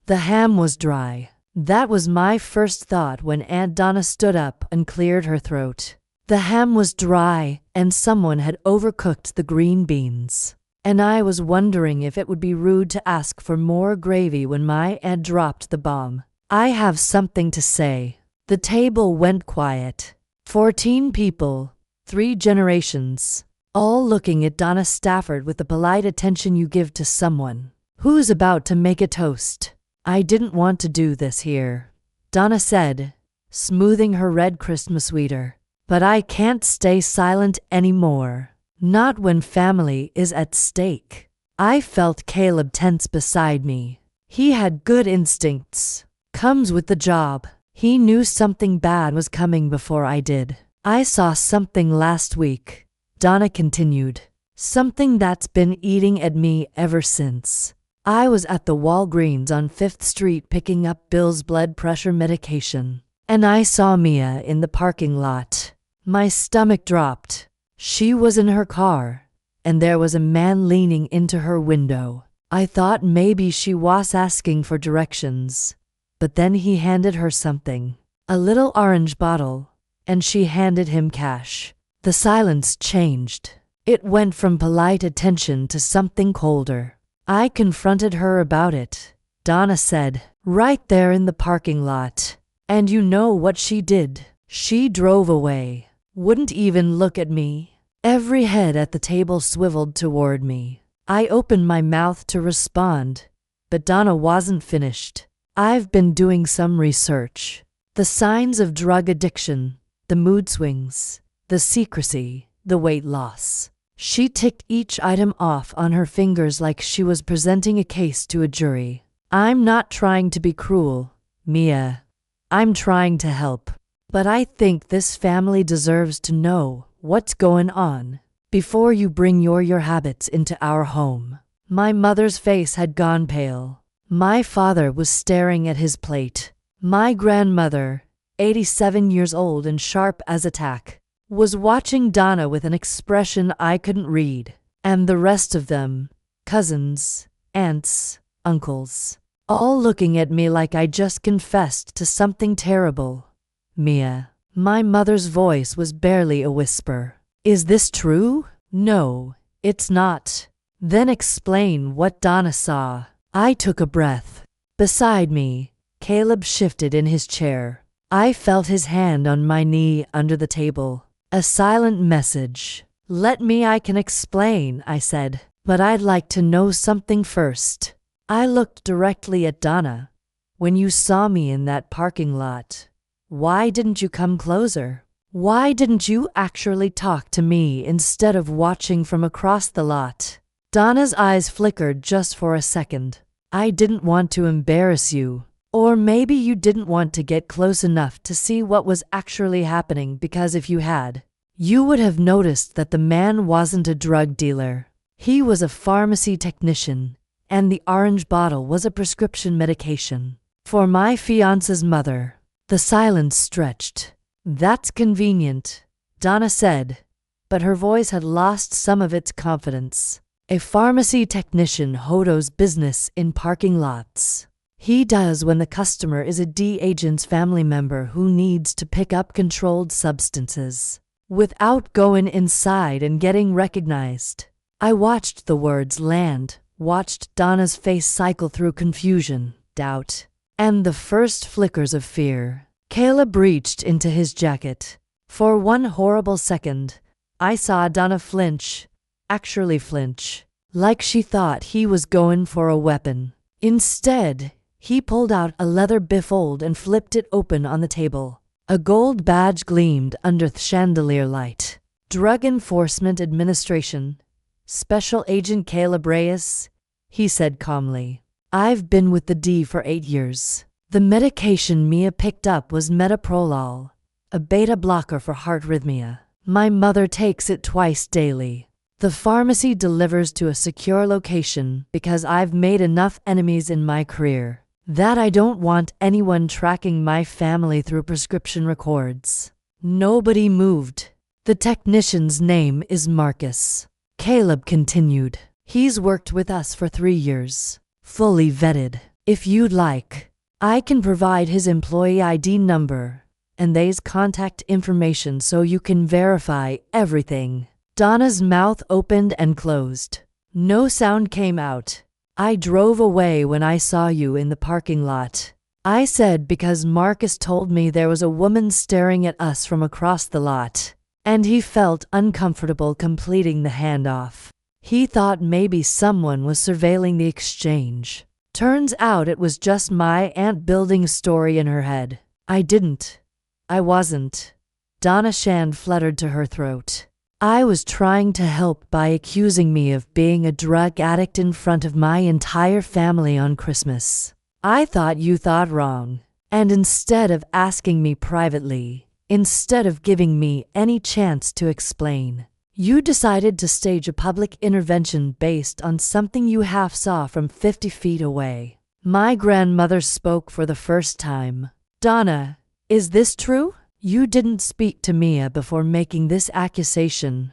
The ham was dry. That was my first thought when Aunt Donna stood up and cleared her throat. The ham was dry, and someone had overcooked the green beans. And I was wondering if it would be rude to ask for more gravy when my aunt dropped the bomb. I have something to say. The table went quiet. 14 people, 3 generations, all looking at Donna Stafford with the polite attention you give to someone who's about to make a toast. I didn't want to do this here, Donna said, smoothing her red Christmas sweater. But I can't stay silent anymore. Not when family is at stake. I felt Caleb tense beside me. He had good instincts. Comes with the job. He knew something bad was coming before I did. I saw something last week, Donna continued. Something that's been eating at me ever since. I was at the Walgreens on 5th Street picking up Bill's blood pressure medication, and I saw Mia in the parking lot. My stomach dropped. She was in her car, and there was a man leaning into her window. I thought maybe she was asking for directions, but then he handed her something, a little orange bottle, and she handed him cash. The silence changed. It went from polite attention to something colder. I confronted her about it, Donna said, right there in the parking lot. And you know what she did? She drove away. Wouldn't even look at me. Every head at the table swiveled toward me. I opened my mouth to respond, but Donna wasn't finished. I've been doing some research. The signs of drug addiction, the mood swings, the secrecy, the weight loss. She ticked each item off on her fingers like she was presenting a case to a jury. I'm not trying to be cruel, Mia. I'm trying to help. But I think this family deserves to know what's going on before you bring your habits into our home. My mother's face had gone pale. My father was staring at his plate. My grandmother, 87 years old and sharp as a tack, was watching Donna with an expression I couldn't read. And the rest of them, cousins, aunts, uncles, all looking at me like I just confessed to something terrible. Mia, my mother's voice was barely a whisper. Is this true? No, it's not. Then explain what Donna saw. I took a breath. Beside me, Caleb shifted in his chair. I felt his hand on my knee under the table. A silent message. I can explain, I said, but I'd like to know something first. I looked directly at Donna. When you saw me in that parking lot, why didn't you come closer? Why didn't you actually talk to me instead of watching from across the lot? Donna's eyes flickered just for a second. I didn't want to embarrass you. Or maybe you didn't want to get close enough to see what was actually happening, because if you had, you would have noticed that the man wasn't a drug dealer. He was a pharmacy technician, and the orange bottle was a prescription medication for my fiancé's mother. The silence stretched. That's convenient, Donna said, but her voice had lost some of its confidence. A pharmacy technician hodos business in parking lots. He does when the customer is a D agent's family member who needs to pick up controlled substances without going inside and getting recognized. I watched the words land, watched Donna's face cycle through confusion, doubt, and the first flickers of fear. Caleb reached into his jacket. For one horrible second, I saw Donna flinch, actually flinch, like she thought he was going for a weapon. Instead, he pulled out a leather bifold and flipped it open on the table. A gold badge gleamed under the chandelier light. Drug Enforcement Administration. Special Agent Caleb Reyes, he said calmly. I've been with the D for 8 years. The medication Mia picked up was metoprolol, a beta blocker for heart rhythmia. My mother takes it twice daily. The pharmacy delivers to a secure location because I've made enough enemies in my career that I don't want anyone tracking my family through prescription records. Nobody moved. The technician's name is Marcus. Caleb continued. He's worked with us for 3 years. Fully vetted. If you'd like, I can provide his employee ID number and they's contact information so you can verify everything." Donna's mouth opened and closed. No sound came out. "I drove away when I saw you in the parking lot," I said, because Marcus told me there was a woman staring at us from across the lot, and he felt uncomfortable completing the handoff. He thought maybe someone was surveilling the exchange. Turns out it was just my aunt building a story in her head. I wasn't. Donna Shand fluttered to her throat. "I was trying to help by accusing me of being a drug addict in front of my entire family on Christmas. I thought you thought wrong. And instead of asking me privately, instead of giving me any chance to explain, you decided to stage a public intervention based on something you half saw from 50 feet away." My grandmother spoke for the first time. "Donna, is this true? You didn't speak to Mia before making this accusation."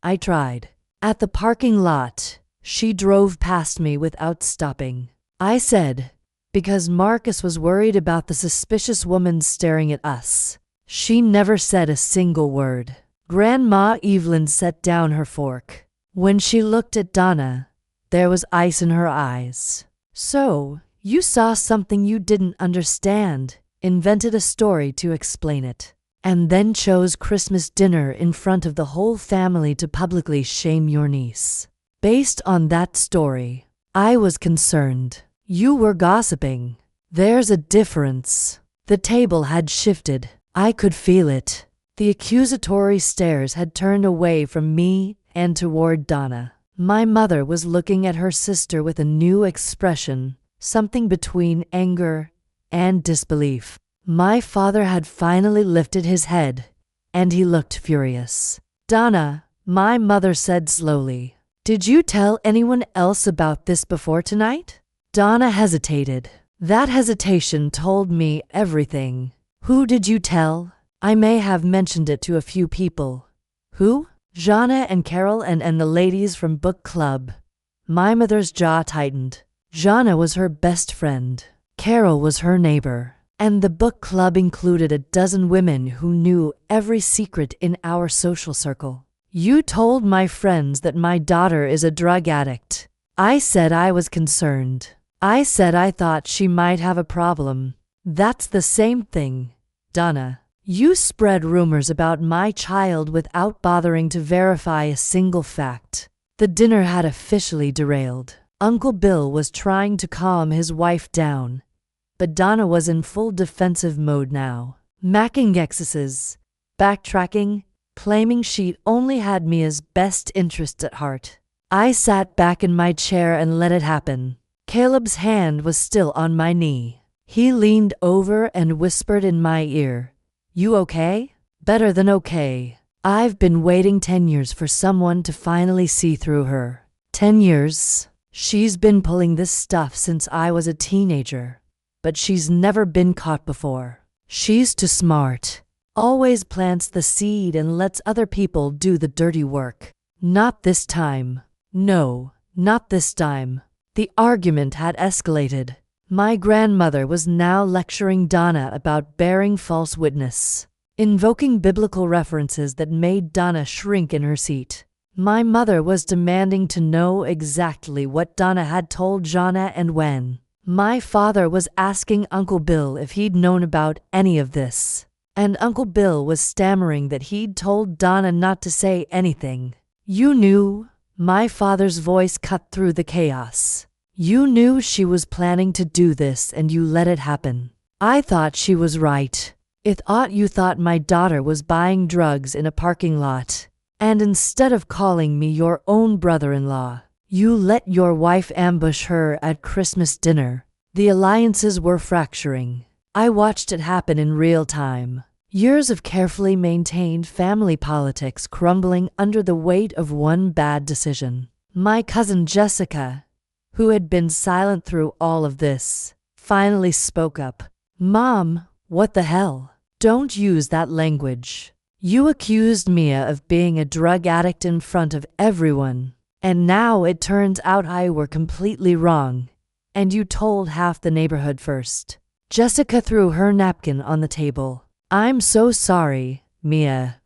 I tried. "At the parking lot, she drove past me without stopping," I said, because Marcus was worried about the suspicious woman staring at us. She never said a single word. Grandma Evelyn set down her fork. When she looked at Donna, there was ice in her eyes. "So, you saw something you didn't understand, invented a story to explain it, and then chose Christmas dinner in front of the whole family to publicly shame your niece. Based on that story, I was concerned. You were gossiping. There's a difference." The table had shifted. I could feel it. The accusatory stares had turned away from me and toward Donna. My mother was looking at her sister with a new expression, something between anger and disbelief. My father had finally lifted his head, and he looked furious. "Donna," my mother said slowly, "did you tell anyone else about this before tonight?" Donna hesitated. That hesitation told me everything. "Who did you tell?" "I may have mentioned it to a few people." "Who?" "Jana and Carol and the ladies from book club." My mother's jaw tightened. Jana was her best friend. Carol was her neighbor. And the book club included a dozen women who knew every secret in our social circle. "You told my friends that my daughter is a drug addict." I said I was concerned. I said I thought she might have a problem. "That's the same thing, Donna. You spread rumors about my child without bothering to verify a single fact." The dinner had officially derailed. Uncle Bill was trying to calm his wife down, but Donna was in full defensive mode now, macking exes, backtracking, claiming she'd only had Mia's best interests at heart. I sat back in my chair and let it happen. Caleb's hand was still on my knee. He leaned over and whispered in my ear, "You okay?" "Better than okay. I've been waiting 10 years for someone to finally see through her." 10 years. She's been pulling this stuff since I was a teenager, but she's never been caught before. She's too smart. Always plants the seed and lets other people do the dirty work. Not this time. No, not this time. The argument had escalated. My grandmother was now lecturing Donna about bearing false witness, invoking biblical references that made Donna shrink in her seat. My mother was demanding to know exactly what Donna had told Jana and when. My father was asking Uncle Bill if he'd known about any of this, and Uncle Bill was stammering that he'd told Donna not to say anything. "You knew?" My father's voice cut through the chaos. "You knew she was planning to do this and you let it happen." I thought she was right. You thought my daughter was buying drugs in a parking lot, and instead of calling me your own brother-in-law, you let your wife ambush her at Christmas dinner. The alliances were fracturing. I watched it happen in real time. Years of carefully maintained family politics crumbling under the weight of one bad decision. My cousin Jessica, who had been silent through all of this, finally spoke up. "Mom, what the hell? Don't use that language. You accused Mia of being a drug addict in front of everyone, and now it turns out I were completely wrong. And you told half the neighborhood first. Jessica threw her napkin on the table. I'm so sorry, Mia.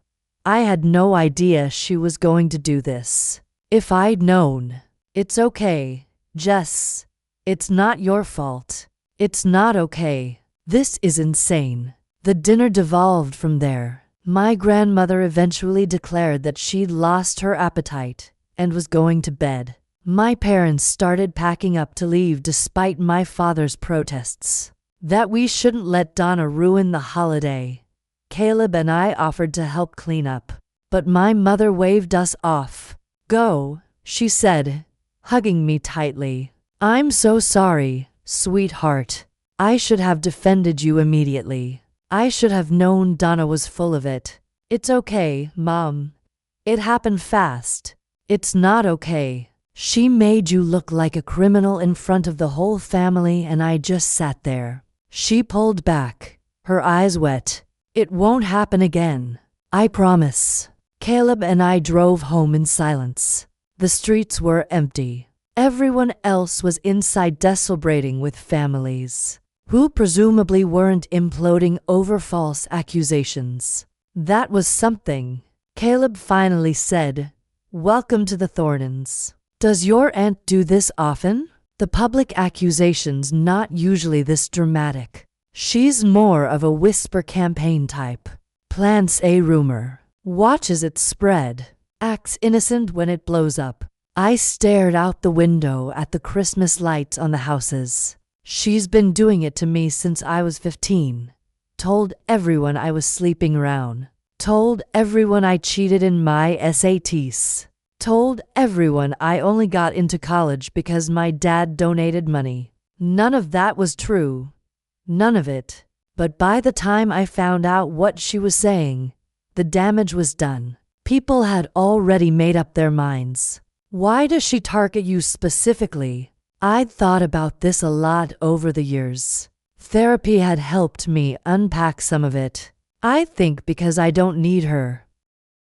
I had no idea she was going to do this. If I'd known. It's okay, Jess. It's not your fault. It's not okay. This is insane. The dinner devolved from there. My grandmother eventually declared that she'd lost her appetite and was going to bed. My parents started packing up to leave despite my father's protests that we shouldn't let Donna ruin the holiday. Caleb and I offered to help clean up, but my mother waved us off. Go, she said, hugging me tightly. I'm so sorry, sweetheart. I should have defended you immediately. I should have known Donna was full of it. It's okay, Mom. It happened fast. It's not okay. She made you look like a criminal in front of the whole family and I just sat there. She pulled back, her eyes wet. It won't happen again. I promise. Caleb and I drove home in silence. The streets were empty. Everyone else was inside celebrating with families who presumably weren't imploding over false accusations. That was something. Caleb finally said, "Welcome to the Thorntons. Does your aunt do this often?" The public accusations not usually this dramatic. She's more of a whisper campaign type. Plants a rumor. Watches it spread. Acts innocent when it blows up. I stared out the window at the Christmas lights on the houses. She's been doing it to me since I was 15. Told everyone I was sleeping around. Told everyone I cheated in my SATs. Told everyone I only got into college because my dad donated money. None of that was true. None of it. But by the time I found out what she was saying, the damage was done. People had already made up their minds. Why does she target you specifically? I'd thought about this a lot over the years. Therapy had helped me unpack some of it. I think because I don't need her.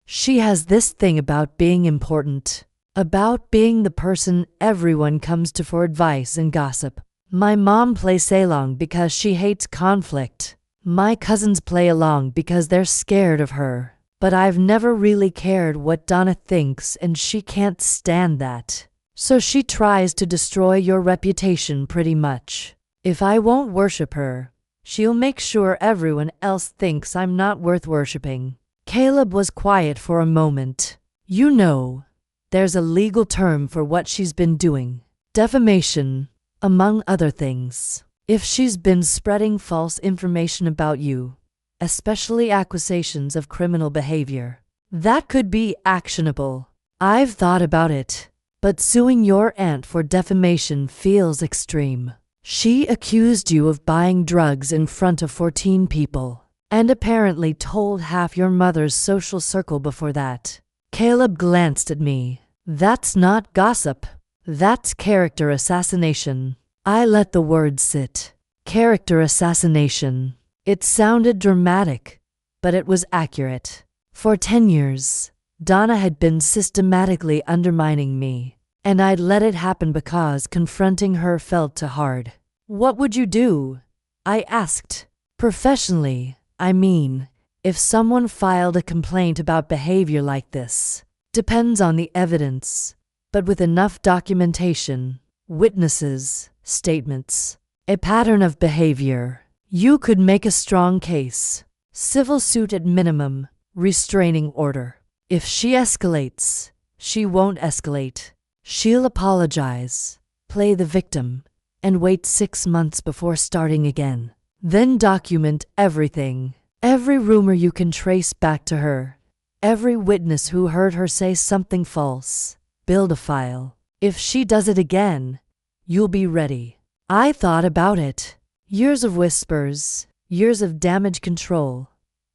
She has this thing about being important, about being the person everyone comes to for advice and gossip. My mom plays along because she hates conflict. My cousins play along because they're scared of her. But I've never really cared what Donna thinks and she can't stand that. So she tries to destroy your reputation pretty much. If I won't worship her, she'll make sure everyone else thinks I'm not worth worshiping. Caleb was quiet for a moment. You know, there's a legal term for what she's been doing. Defamation, among other things. If she's been spreading false information about you, especially accusations of criminal behavior, that could be actionable. I've thought about it, but suing your aunt for defamation feels extreme. She accused you of buying drugs in front of 14 people, and apparently told half your mother's social circle before that. Caleb glanced at me. That's not gossip. That's character assassination. I let the word sit. Character assassination. It sounded dramatic, but it was accurate. For 10 years, Donna had been systematically undermining me, and I'd let it happen because confronting her felt too hard. What would you do? I asked. Professionally, I mean, if someone filed a complaint about behavior like this. Depends on the evidence, but with enough documentation, witnesses, statements, a pattern of behavior, you could make a strong case. Civil suit at minimum, restraining order. If she escalates, she won't escalate. She'll apologize, play the victim, and wait 6 months before starting again. Then document everything. Every rumor you can trace back to her. Every witness who heard her say something false. Build a file. If she does it again, you'll be ready. I thought about it. Years of whispers, years of damage control,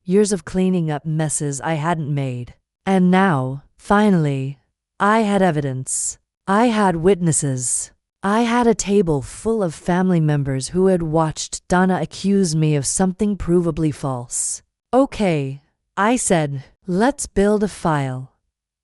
years of cleaning up messes I hadn't made. And now, finally, I had evidence. I had witnesses. I had a table full of family members who had watched Donna accuse me of something provably false. Okay, I said, let's build a file.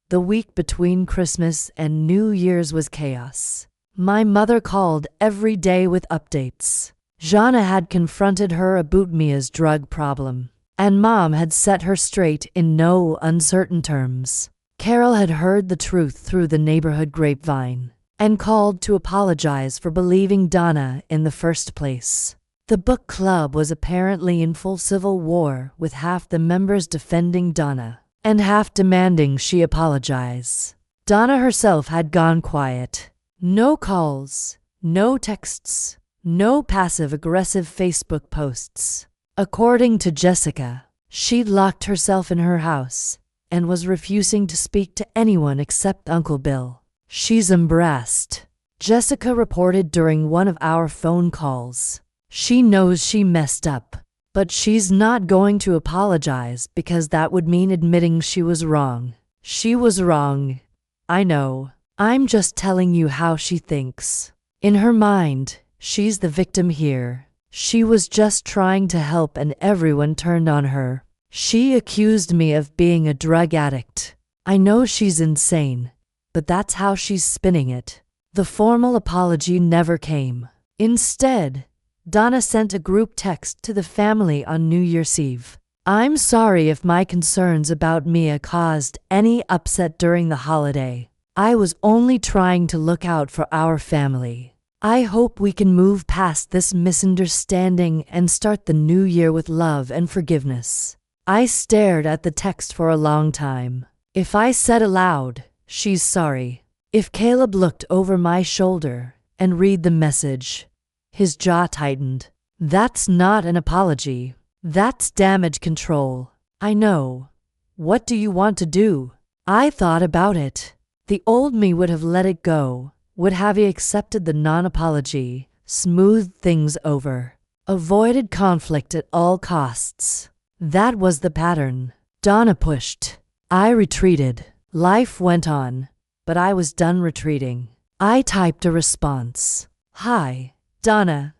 The week between Christmas and New Year's was chaos. My mother called every day with updates. Jana had confronted her about Mia's drug problem, and Mom had set her straight in no uncertain terms. Carol had heard the truth through the neighborhood grapevine and called to apologize for believing Donna in the first place. The book club was apparently in full civil war, with half the members defending Donna and half demanding she apologize. Donna herself had gone quiet. No calls, no texts, no passive-aggressive Facebook posts. According to Jessica, she'd locked herself in her house and was refusing to speak to anyone except Uncle Bill. She's embarrassed, Jessica reported during one of our phone calls. She knows she messed up, but she's not going to apologize because that would mean admitting she was wrong. She was wrong. I know. I'm just telling you how she thinks. In her mind, she's the victim here. She was just trying to help and everyone turned on her. She accused me of being a drug addict. I know she's insane, but that's how she's spinning it. The formal apology never came. Instead, Donna sent a group text to the family on New Year's Eve. I'm sorry if my concerns about Mia caused any upset during the holiday. I was only trying to look out for our family. I hope we can move past this misunderstanding and start the new year with love and forgiveness. I stared at the text for a long time. If I said aloud, she's sorry. If Caleb looked over my shoulder and read the message, his jaw tightened. That's not an apology. That's damage control. I know. What do you want to do? I thought about it. The old me would have let it go, would have accepted the non-apology, smoothed things over, avoided conflict at all costs. That was the pattern. Donna pushed. I retreated. Life went on, but I was done retreating. I typed a response. Hi, Donna.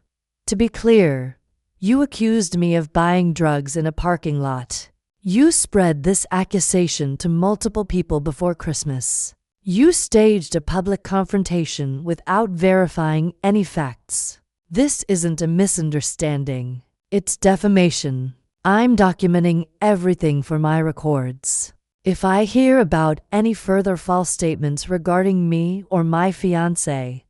To be clear, you accused me of buying drugs in a parking lot. You spread this accusation to multiple people before Christmas. You staged a public confrontation without verifying any facts. This isn't a misunderstanding. It's defamation. I'm documenting everything for my records. If I hear about any further false statements regarding me or my fiancé,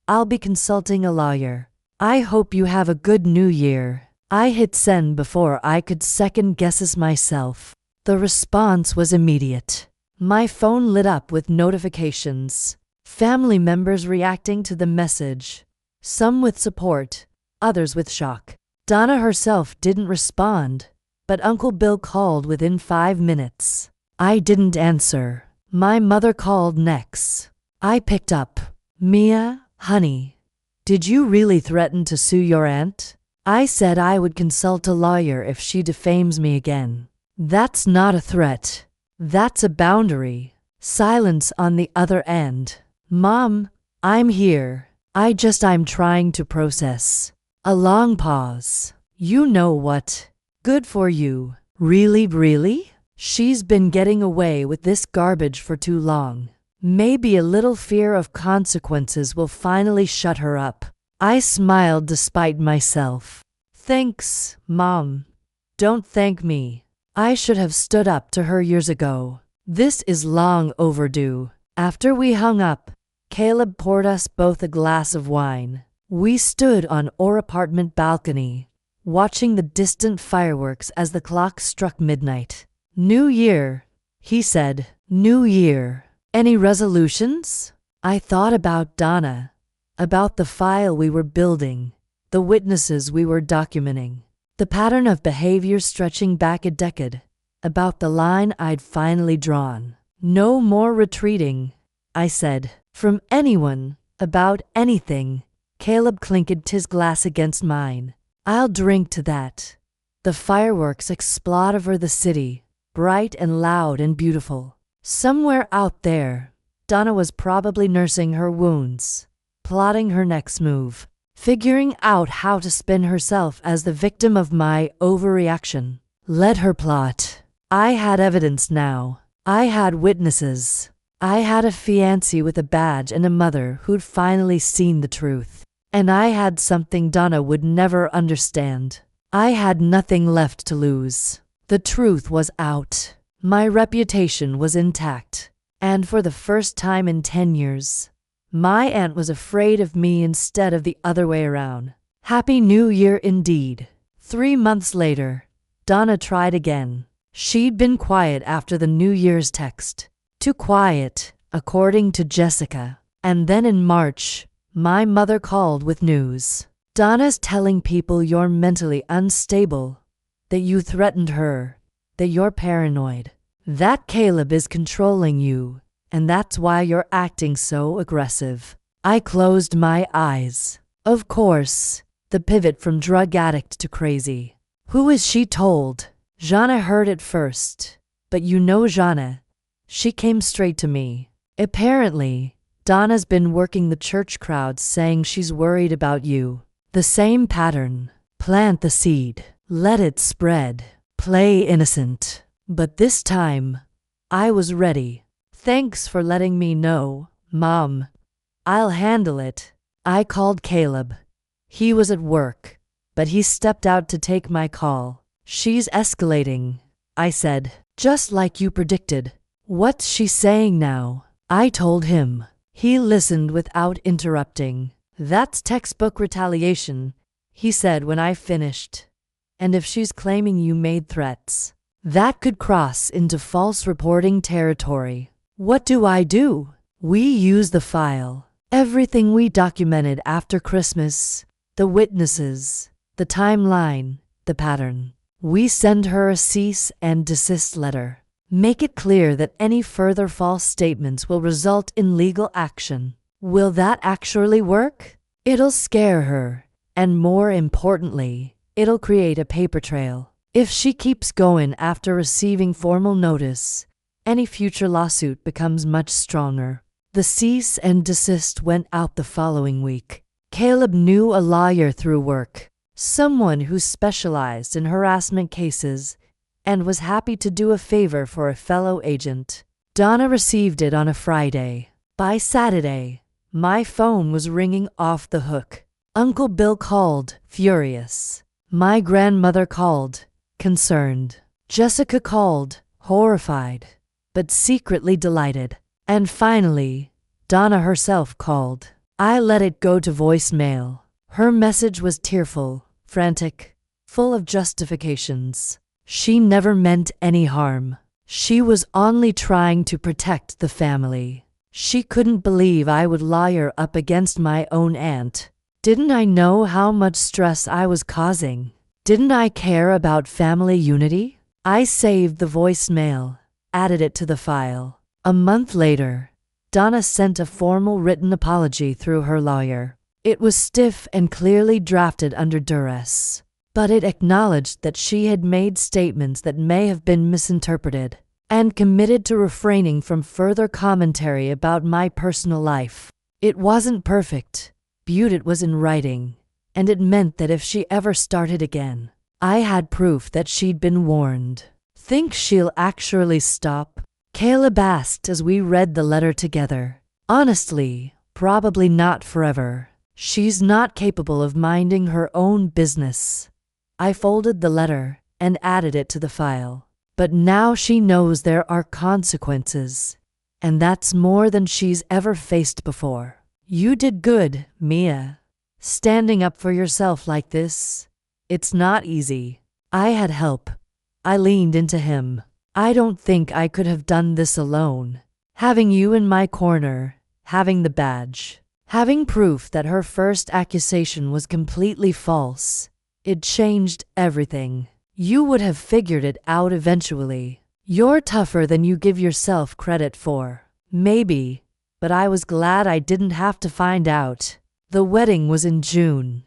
I'll be consulting a lawyer. I hope you have a good new year. I hit send before I could second guess myself. The response was immediate. My phone lit up with notifications. Family members reacting to the message. Some with support, others with shock. Donna herself didn't respond, but Uncle Bill called within 5 minutes. I didn't answer. My mother called next. I picked up. Mia, honey, did you really threaten to sue your aunt? I said I would consult a lawyer if she defames me again. That's not a threat. That's a boundary. Silence on the other end. Mom, I'm here. I'm trying to process. A long pause. You know what? Good for you. Really? She's been getting away with this garbage for too long. Maybe a little fear of consequences will finally shut her up. I smiled despite myself. Thanks, Mom. Don't thank me. I should have stood up to her years ago. This is long overdue. After we hung up, Caleb poured us both a glass of wine. We stood on our apartment balcony, watching the distant fireworks as the clock struck midnight. New Year, he said. New Year. Any resolutions? I thought about Donna, about the file we were building, the witnesses we were documenting, the pattern of behavior stretching back a decade, about the line I'd finally drawn. No more retreating, I said, from anyone, about anything. Caleb clinked his glass against mine. I'll drink to that. The fireworks explode over the city, bright and loud and beautiful. Somewhere out there, Donna was probably nursing her wounds, plotting her next move, figuring out how to spin herself as the victim of my overreaction. Let her plot. I had evidence now. I had witnesses. I had a fiancé with a badge and a mother who'd finally seen the truth. And I had something Donna would never understand. I had nothing left to lose. The truth was out. My reputation was intact. And for the first time in 10 years, my aunt was afraid of me instead of the other way around. Happy New Year indeed. 3 months later, Donna tried again. She'd been quiet after the New Year's text. Too quiet, according to Jessica. And then in March, my mother called with news. Donna's telling people you're mentally unstable, that you threatened her, that you're paranoid, that Caleb is controlling you, and that's why you're acting so aggressive. I closed my eyes. Of course, the pivot from drug addict to crazy. Who is she told? Jana heard it first. But you know Jana. She came straight to me. Apparently, Donna's been working the church crowds saying she's worried about you. The same pattern. Plant the seed. Let it spread. Play innocent. But this time, I was ready. Thanks for letting me know, Mom. I'll handle it. I called Caleb. He was at work, but he stepped out to take my call. She's escalating, I said, just like you predicted. What's she saying now? I told him. He listened without interrupting. That's textbook retaliation, he said when I finished. And if she's claiming you made threats, that could cross into false reporting territory. What do I do? We use the file. Everything we documented after Christmas, the witnesses, the timeline, the pattern. We send her a cease and desist letter. Make it clear that any further false statements will result in legal action. Will that actually work? It'll scare her, and more importantly, it'll create a paper trail. If she keeps going after receiving formal notice, any future lawsuit becomes much stronger. The cease and desist went out the following week. Caleb knew a lawyer through work, someone who specialized in harassment cases, and was happy to do a favor for a fellow agent. Donna received it on a Friday. By Saturday, my phone was ringing off the hook. Uncle Bill called, furious. My grandmother called, concerned. Jessica called, horrified, but secretly delighted. And finally, Donna herself called. I let it go to voicemail. Her message was tearful, frantic, full of justifications. She never meant any harm. She was only trying to protect the family. She couldn't believe I would lawyer up against my own aunt. Didn't I know how much stress I was causing? Didn't I care about family unity? I saved the voicemail, added it to the file. A month later, Donna sent a formal written apology through her lawyer. It was stiff and clearly drafted under duress, but it acknowledged that she had made statements that may have been misinterpreted, and committed to refraining from further commentary about my personal life. It wasn't perfect, but it was in writing, and it meant that if she ever started again, I had proof that she'd been warned. Think she'll actually stop? Caleb asked as we read the letter together. Honestly, probably not forever. She's not capable of minding her own business. I folded the letter and added it to the file. But now she knows there are consequences, and that's more than she's ever faced before. You did good, Mia. Standing up for yourself like this, it's not easy. I had help. I leaned into him. I don't think I could have done this alone. Having you in my corner, having the badge, having proof that her first accusation was completely false, it changed everything. You would have figured it out eventually. You're tougher than you give yourself credit for. Maybe, but I was glad I didn't have to find out. The wedding was in June.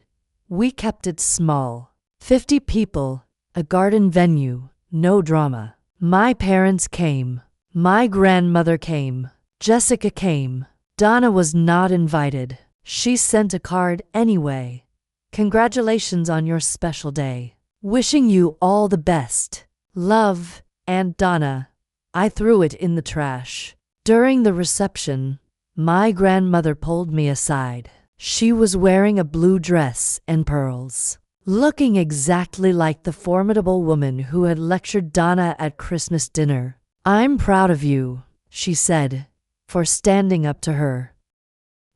We kept it small. 50 people, a garden venue, no drama. My parents came. My grandmother came. Jessica came. Donna was not invited. She sent a card anyway. Congratulations on your special day. Wishing you all the best. Love, Aunt Donna. I threw it in the trash. During the reception, my grandmother pulled me aside. She was wearing a blue dress and pearls, looking exactly like the formidable woman who had lectured Donna at Christmas dinner. "I'm proud of you," she said, "for standing up to her.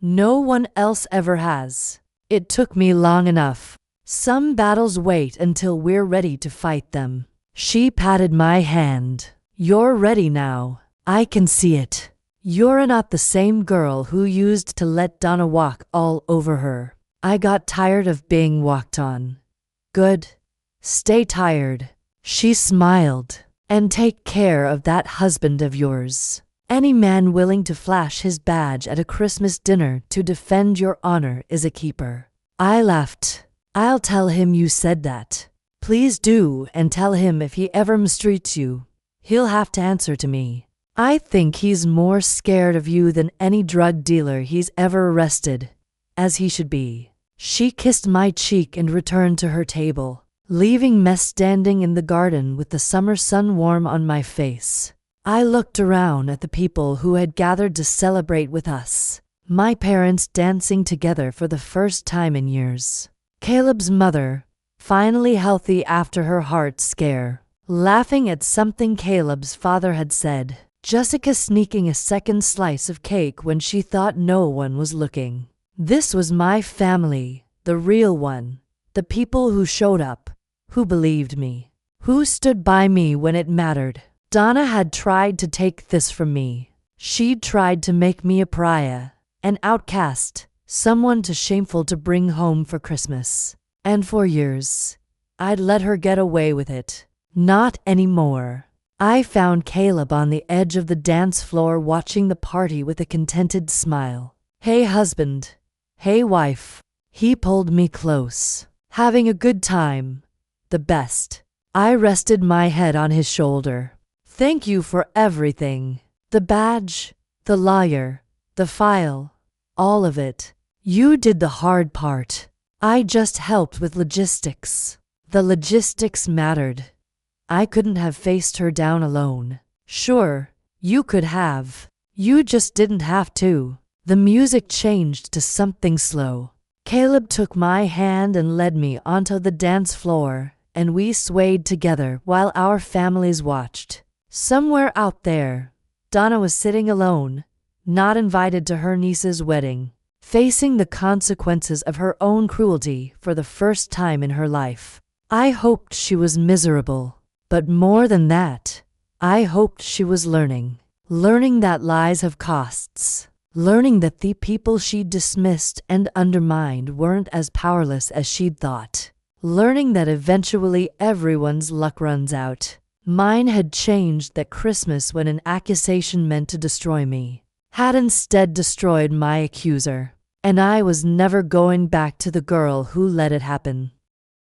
No one else ever has. It took me long enough. Some battles wait until we're ready to fight them." She patted my hand. "You're ready now. I can see it. You're not the same girl who used to let Donna walk all over her." I got tired of being walked on. "Good. Stay tired." She smiled. "And take care of that husband of yours. Any man willing to flash his badge at a Christmas dinner to defend your honor is a keeper." I laughed. "I'll tell him you said that." "Please do, and tell him if he ever mistreats you, he'll have to answer to me. I think he's more scared of you than any drug dealer he's ever arrested, as he should be." She kissed my cheek and returned to her table, leaving me standing in the garden with the summer sun warm on my face. I looked around at the people who had gathered to celebrate with us. My parents dancing together for the first time in years. Caleb's mother, finally healthy after her heart scare, laughing at something Caleb's father had said. Jessica sneaking a second slice of cake when she thought no one was looking. This was my family, the real one. The people who showed up, who believed me, who stood by me when it mattered. Donna had tried to take this from me. She'd tried to make me a pariah, an outcast, someone too shameful to bring home for Christmas. And for years, I'd let her get away with it. Not anymore. I found Caleb on the edge of the dance floor watching the party with a contented smile. "Hey husband, hey wife." He pulled me close. "Having a good time?" "The best." I rested my head on his shoulder. "Thank you for everything. The badge, the lawyer, the file, all of it. You did the hard part. I just helped with logistics." The logistics mattered. I couldn't have faced her down alone. "Sure, you could have. You just didn't have to." The music changed to something slow. Caleb took my hand and led me onto the dance floor, and we swayed together while our families watched. Somewhere out there, Donna was sitting alone, not invited to her niece's wedding, facing the consequences of her own cruelty for the first time in her life. I hoped she was miserable, but more than that, I hoped she was learning that lies have costs, learning that the people she'd dismissed and undermined weren't as powerless as she'd thought, learning that eventually everyone's luck runs out. Mine had changed that Christmas when an accusation meant to destroy me had instead destroyed my accuser, and I was never going back to the girl who let it happen.